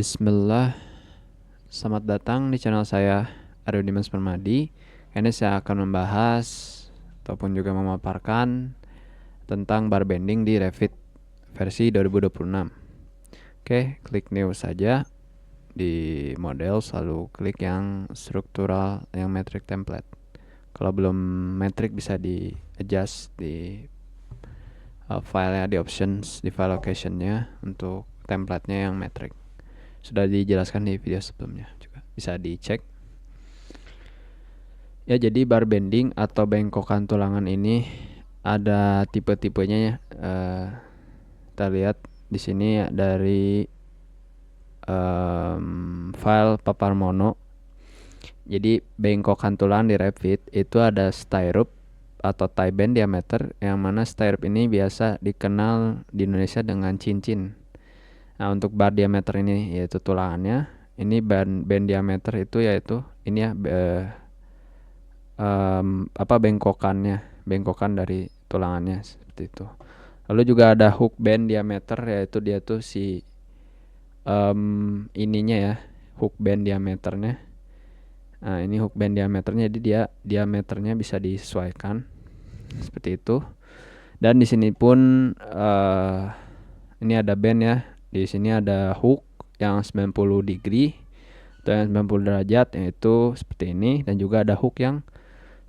Bismillah, selamat datang di channel saya Aryo Dimas Permadi. Ini saya akan membahas ataupun juga memaparkan tentang bar bending di Revit versi 2026. Oke, klik new saja di model, selalu klik yang struktural, yang metric template. Kalau belum metric bisa di adjust di filenya, di options, di file locationnya untuk templatenya yang metric. Sudah dijelaskan di video sebelumnya juga, bisa dicek ya. Jadi bar bending atau bengkokan tulangan ini ada tipe-tipenya ya. Kita lihat di sini dari file papar mono. Jadi bengkokan tulang di Revit itu ada stirrup atau tie band diameter, yang mana stirrup ini biasa dikenal di Indonesia dengan cincin. Nah, untuk bar diameter ini yaitu tulangannya. Ini band diameter itu yaitu ini ya, bengkokan dari tulangannya seperti itu. Lalu juga ada hook band diameter, yaitu dia tuh si ininya ya, hook band diameternya. Nah, ini hook band diameternya, jadi dia diameternya bisa disesuaikan seperti itu. Dan di sini pun ini ada band ya. Di sini ada hook yang 90 degree atau yang 90 derajat, yaitu seperti ini. Dan juga ada hook yang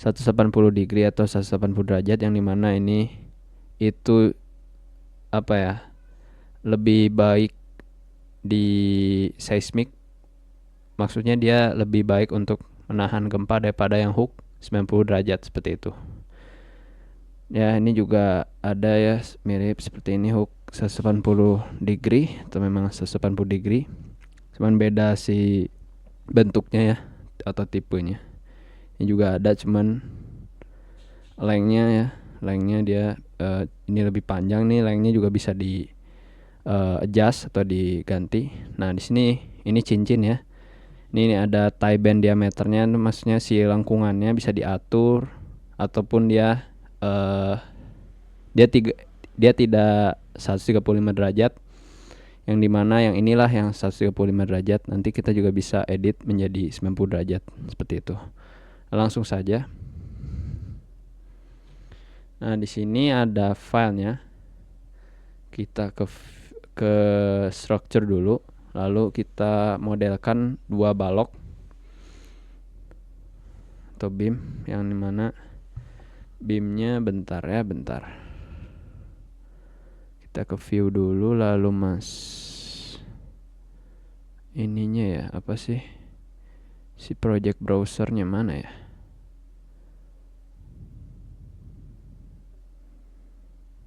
180 degree atau 180 derajat, yang dimana ini itu lebih baik di seismik. Maksudnya dia lebih baik untuk menahan gempa daripada yang hook 90 derajat seperti itu. Ya, ini juga ada ya mirip seperti ini, hook 180 degree atau memang 180 degree. Cuman beda si bentuknya ya atau tipenya. Ini juga ada, cuman lengthnya ya, lengthnya dia ini lebih panjang nih, lengthnya juga bisa di adjust atau diganti. Nah, di sini ini cincin ya. Ini ada tie band diameternya, maksudnya si lengkungannya bisa diatur ataupun dia tidak 135 derajat, yang dimana yang inilah yang 135 derajat. Nanti kita juga bisa edit menjadi 90 derajat seperti itu. Langsung saja. Nah, di sini ada filenya. Kita ke structure dulu, lalu kita modelkan dua balok atau beam, yang dimana beamnya bentar. Kita ke view dulu, lalu ininya ya, apa sih si project browsernya mana ya?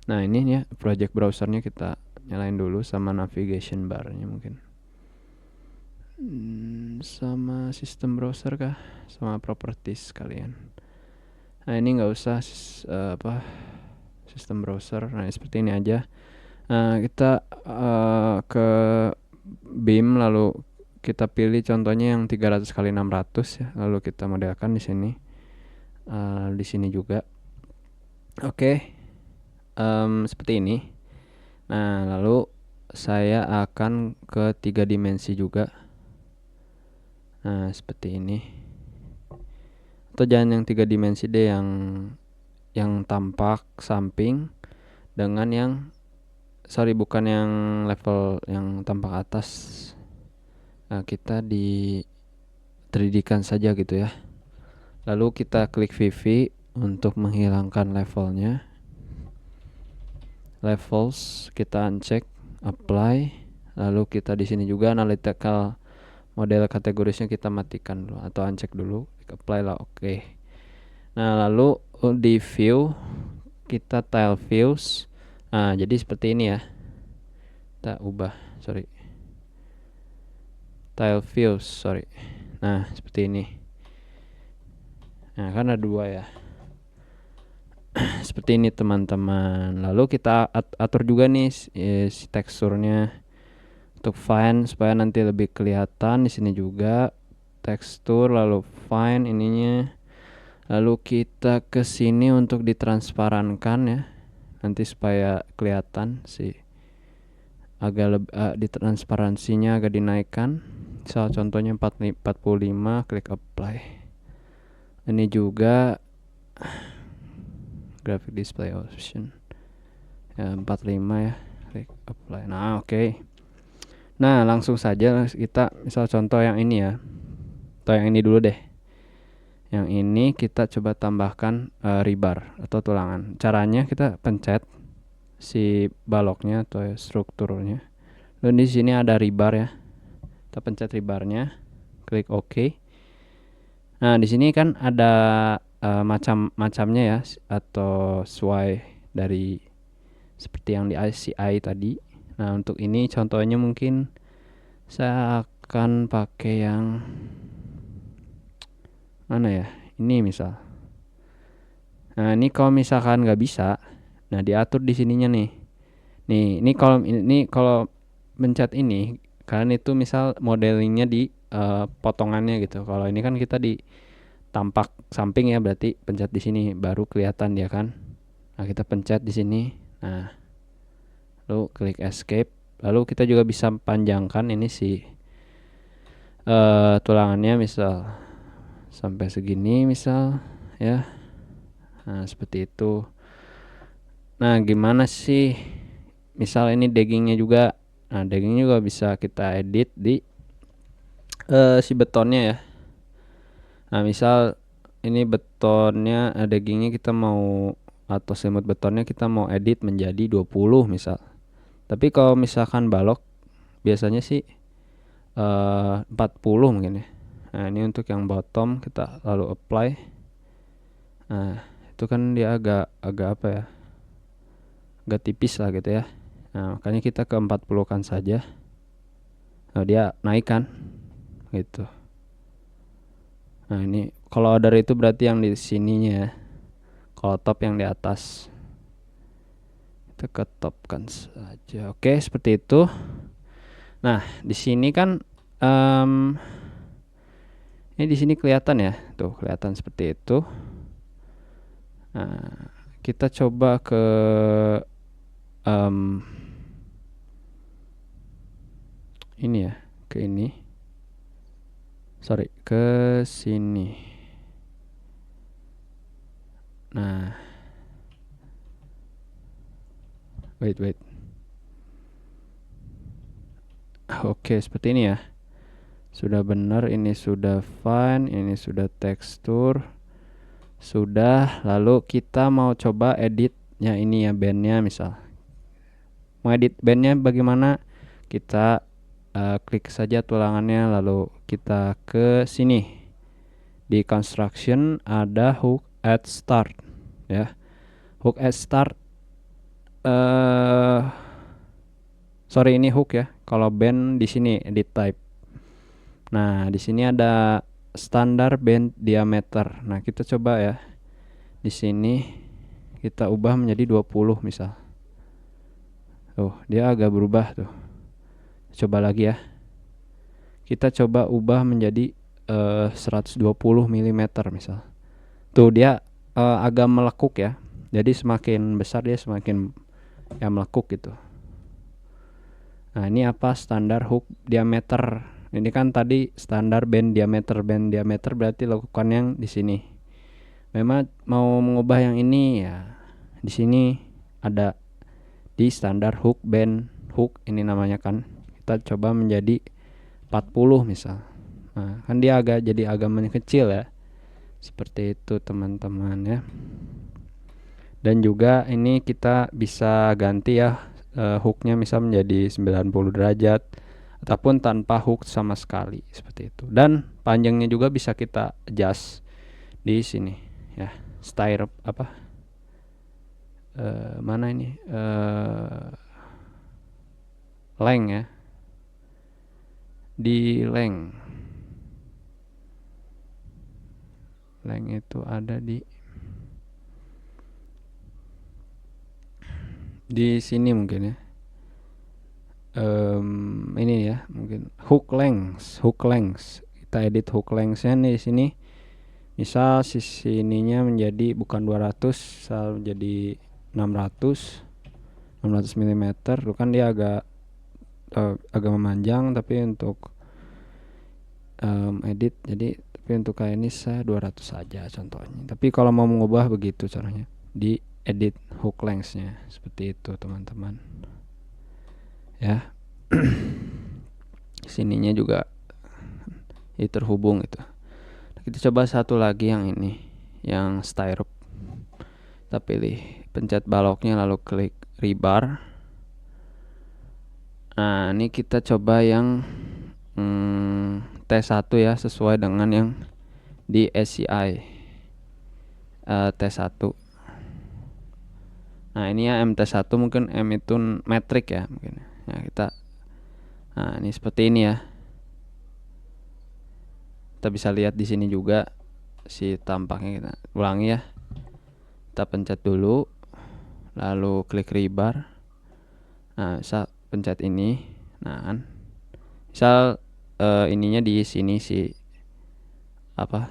Nah, ini ya project browsernya, kita nyalain dulu sama navigation barnya mungkin. Sama sistem browser kah? Sama properties kalian. Nah, ini nggak usah sistem browser. Nah, seperti ini aja. Nah, kita ke beam, lalu kita pilih contohnya yang 300 x 600 ya. Lalu kita modelkan di sini. Di sini juga. Oke. Seperti ini. Nah, lalu saya akan ke 3 dimensi juga. Nah, seperti ini. Atau jangan yang 3 dimensi deh, yang tampak samping dengan yang bukan yang level yang tampak atas. Nah, kita di 3D-kan saja gitu ya. Lalu kita klik VV untuk menghilangkan levelnya. Levels kita uncheck, apply. Lalu kita di sini juga analytical model kategorisnya kita matikan dulu atau uncheck dulu, apply lah. Oke. Nah, lalu di view kita tile views. Nah, jadi seperti ini ya. Kita ubah, tile views, Nah, seperti ini. Nah, kan ada dua ya. Seperti ini teman-teman. Lalu kita atur juga nih si teksturnya untuk fine supaya nanti lebih kelihatan. Di sini juga tekstur, lalu fine ininya. Lalu kita ke sini untuk ditransparankan ya. Nanti supaya kelihatan si di transparansinya agak dinaikkan. Misal contohnya 45, klik apply. Ini juga graphic display option ya 45 ya, klik apply. Nah oke. Nah langsung saja kita misal contoh yang ini ya, atau yang ini dulu deh. Yang ini kita coba tambahkan rebar atau tulangan. Caranya kita pencet si baloknya atau strukturnya. Dan di sini ada rebar ya. Kita pencet rebarnya, klik OK. Nah, di sini kan ada macam-macamnya ya, atau sesuai dari seperti yang di ICI tadi. Nah, untuk ini contohnya mungkin saya akan pakai yang mana ya? Ini misal. Nah, ini kalau misalkan nggak bisa, nah diatur di sininya nih. Ini kalau pencet ini, kalian itu misal modelingnya di potongannya gitu. Kalau ini kan kita di tampak samping ya, berarti pencet di sini baru kelihatan dia kan. Nah kita pencet di sini. Nah lalu klik escape. Lalu kita juga bisa panjangkan ini si tulangannya misal sampai segini misal ya. Nah seperti itu. Nah gimana sih misal ini dagingnya juga. Nah dagingnya juga bisa kita edit di si betonnya ya. Nah misal ini betonnya dagingnya kita mau, atau semut betonnya kita mau edit menjadi 20 misal. Tapi kalau misalkan balok biasanya sih 40 mungkin ya. Nah ini untuk yang bottom kita lalu apply. Nah itu kan dia agak apa ya, agak tipis lah gitu ya. Nah makanya kita ke 40 kan saja. Nah dia naik kan gitu. Nah ini kalau order itu berarti yang di sininya ya. Kalau top yang di atas. Kita ke top kan saja. Oke, seperti itu. Nah, di sini kan ini di sini kelihatan ya. Tuh, kelihatan seperti itu. Nah, kita coba ke ini ya, ke ini. Sorry, ke sini. Nah, wait. Oke, seperti ini ya. Sudah benar, ini sudah fine, ini sudah tekstur. Sudah, lalu kita mau coba editnya ini ya, bandnya misal. Mau edit bandnya bagaimana? Kita klik saja tulangannya, lalu kita ke sini. Di construction ada hook at start ya. Hook at start sorry ini hook ya. Kalau band di sini edit type. Nah, di sini ada standar band diameter. Nah, kita coba ya. Di sini kita ubah menjadi 20 misal. Dia agak berubah tuh. Coba lagi ya. Kita coba ubah menjadi 120 mm misal. Tuh dia agak melekuk ya. Jadi semakin besar dia semakin ya melekuk gitu. Nah ini apa, standar hook diameter. Ini kan tadi standar band diameter berarti lekukan yang di sini. Memang mau mengubah yang ini ya di sini ada di standar hook band hook ini namanya kan. Kita coba menjadi 40 misal. Nah kan dia jadi agak mengecil ya. Seperti itu teman-teman ya. Dan juga ini kita bisa ganti ya hooknya misal menjadi 90 derajat ataupun tanpa hook sama sekali seperti itu. Dan panjangnya juga bisa kita adjust di sini ya. Style apa? Mana ini? Length ya. Di length itu ada di sini mungkin ya. Ini ya mungkin hook length kita edit hook lengthnya nih di sini. Misal sisi ininya menjadi bukan 200, misal menjadi 600 mm. Itu kan dia agak agak memanjang, tapi untuk edit, jadi tapi untuk kayak ini saya 200 saja contohnya. Tapi kalau mau mengubah begitu caranya, di edit hook lengthnya seperti itu teman-teman ya. Sininya juga terhubung itu. Kita coba satu lagi yang ini, yang styrup. Kita pilih, pencet baloknya lalu klik rebar. Nah ini kita coba yang T1 ya, sesuai dengan yang di SCI T1. Nah ini ya MT1, mungkin M itu metrik ya mungkin. Nah kita, nah ini seperti ini ya. Kita bisa lihat di sini juga si tampaknya. Kita ulangi ya. Kita pencet dulu, lalu klik rebar. Nah bisa pencet ini. Nah kan, misal ininya di sini si apa?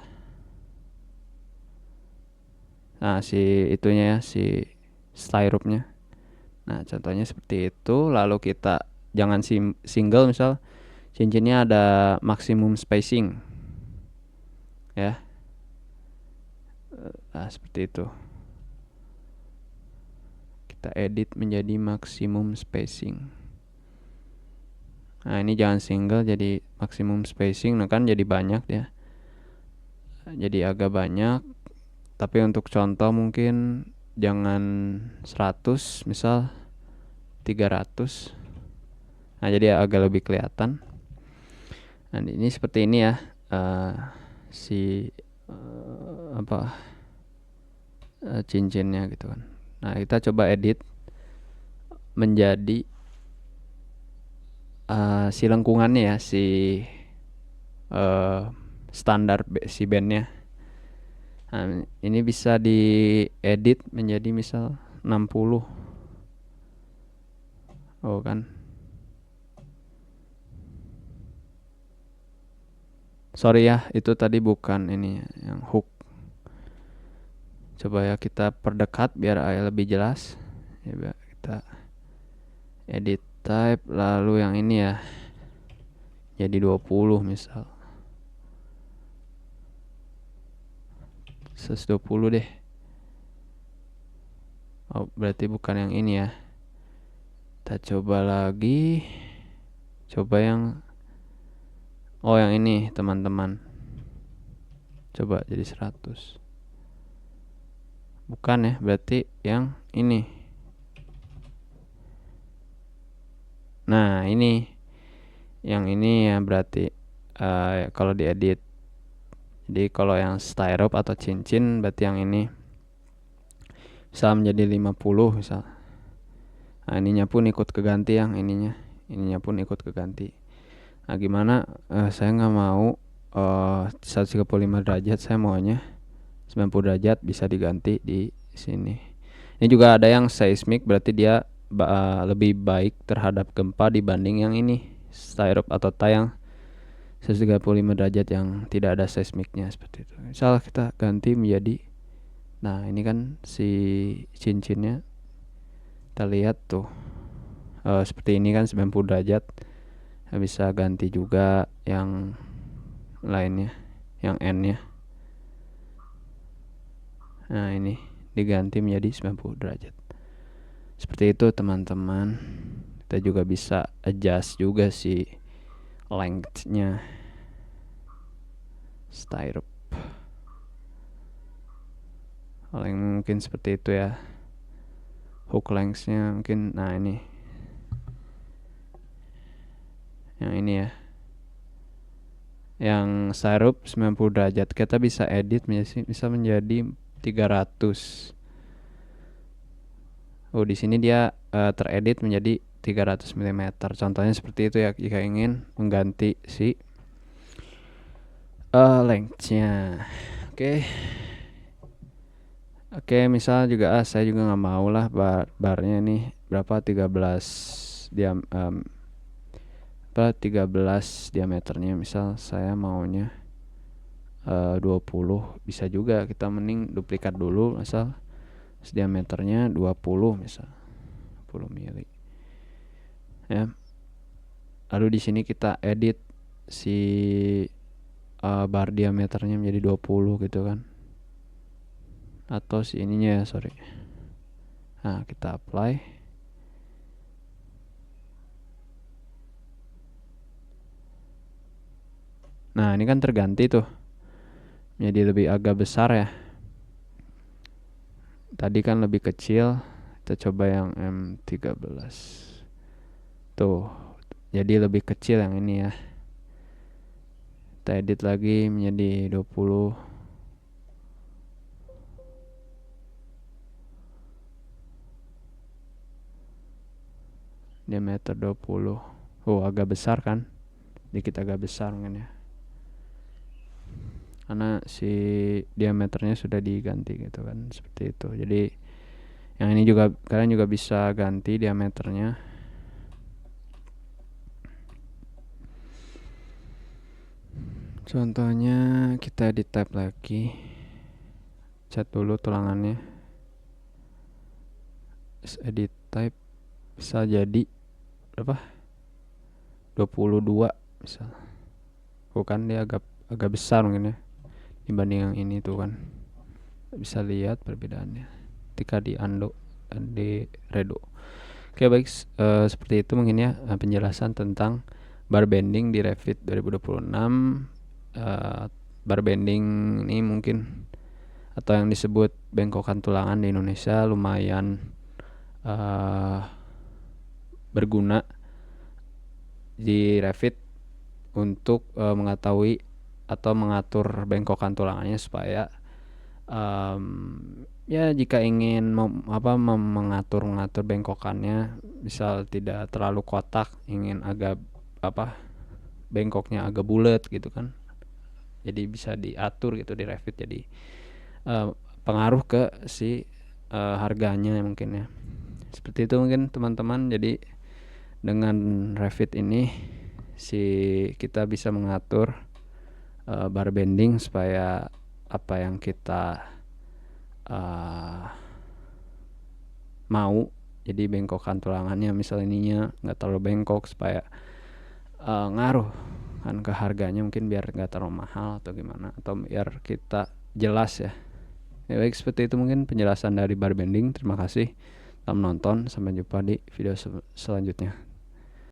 Nah si itunya ya, si styrupnya. Nah contohnya seperti itu. Lalu kita jangan single, misal cincinnya ada maksimum spacing ya. Nah seperti itu. Kita edit menjadi maksimum spacing. Nah ini jangan single, jadi maksimum spacing. Nah kan jadi banyak ya, jadi agak banyak. Tapi untuk contoh mungkin jangan 100, misal 300. Nah jadi agak lebih kelihatan. Nah ini seperti ini ya, si cincinnya gitu kan. Nah kita coba edit menjadi si lengkungannya ya, si standar si bandnya. Nah ini bisa diedit menjadi misal 60. Oh kan, sorry ya, itu tadi bukan ini yang hook. Coba ya kita perdekat biar lebih jelas. Ya kita edit type, lalu yang ini ya jadi 20 misal. 120 deh. Oh berarti bukan yang ini ya. Kita coba lagi. Coba yang yang ini teman-teman. Coba jadi 100. Bukan ya, berarti yang ini. Nah ini, yang ini ya berarti kalau diedit. Jadi kalau yang styrup atau cincin berarti yang ini bisa menjadi 50 misal. Nah ininya pun ikut keganti, yang ininya pun ikut keganti. Nah gimana, saya nggak mau 135 derajat, saya maunya 90 derajat, bisa diganti di sini. Ini juga ada yang seismic, berarti dia lebih baik terhadap gempa dibanding yang ini styrup atau tayang 135 derajat yang tidak ada seismiknya seperti itu. Misal kita ganti menjadi, nah ini kan si cincinnya, kita lihat tuh seperti ini kan 90 derajat. Bisa ganti juga yang lainnya, yang N nya. Nah ini diganti menjadi 90 derajat. Seperti itu teman-teman. Kita juga bisa adjust juga si length-nya styrup. Paling mungkin seperti itu ya. Hook length-nya mungkin, nah ini. Yang ini ya. Yang styrup 90 derajat. Kita bisa edit bisa menjadi 300. Oh di sini dia teredit menjadi 300 mm. Contohnya seperti itu ya, jika ingin mengganti si length-nya. Oke, misal juga saya juga nggak mau lah barnya nih berapa, 13 diameternya. Misal saya maunya 20, bisa juga. Kita mending duplikat dulu, misal diameternya 20 misal 20 mili ya. Lalu di sini kita edit si bar diameternya menjadi 20 gitu kan, atau si ininya ya, sorry. Nah, kita apply. Nah, ini kan terganti tuh, jadi lebih agak besar ya. Tadi kan lebih kecil, kita coba yang M13 tuh, jadi lebih kecil yang ini ya. Kita edit lagi menjadi 20. Diameter 20. Oh, agak besar kan, dikit agak besar mungkin ya, karena si diameternya sudah diganti gitu kan, seperti itu. Jadi yang ini juga kalian juga bisa ganti diameternya. Contohnya kita edit tab lagi, cat dulu tulangannya, edit type, bisa jadi berapa, 22 misal. Bukan, dia agak besar mungkin ya dibanding yang ini tuh kan. Bisa lihat perbedaannya ketika di undo dan di redo. Oke, baik, seperti itu mungkin ya penjelasan tentang bar bending di Revit 2026. Bar bending ini mungkin, atau yang disebut bengkokan tulangan di Indonesia, lumayan berguna di Revit untuk mengetahui atau mengatur bengkokan tulangannya supaya ya jika ingin mengatur bengkokannya, misal tidak terlalu kotak, ingin agak bengkoknya agak bulat gitu kan, jadi bisa diatur gitu di Revit. Jadi pengaruh ke si harganya mungkin ya, seperti itu mungkin teman-teman. Jadi dengan Revit ini kita bisa mengatur bar bending supaya apa yang kita mau, jadi bengkokan tulangannya misal ininya nggak terlalu bengkok, supaya ngaruh kan ke harganya, mungkin biar nggak terlalu mahal atau gimana, atau biar kita jelas ya. Ya baik, seperti itu mungkin penjelasan dari bar bending. Terima kasih telah menonton, sampai jumpa di video selanjutnya.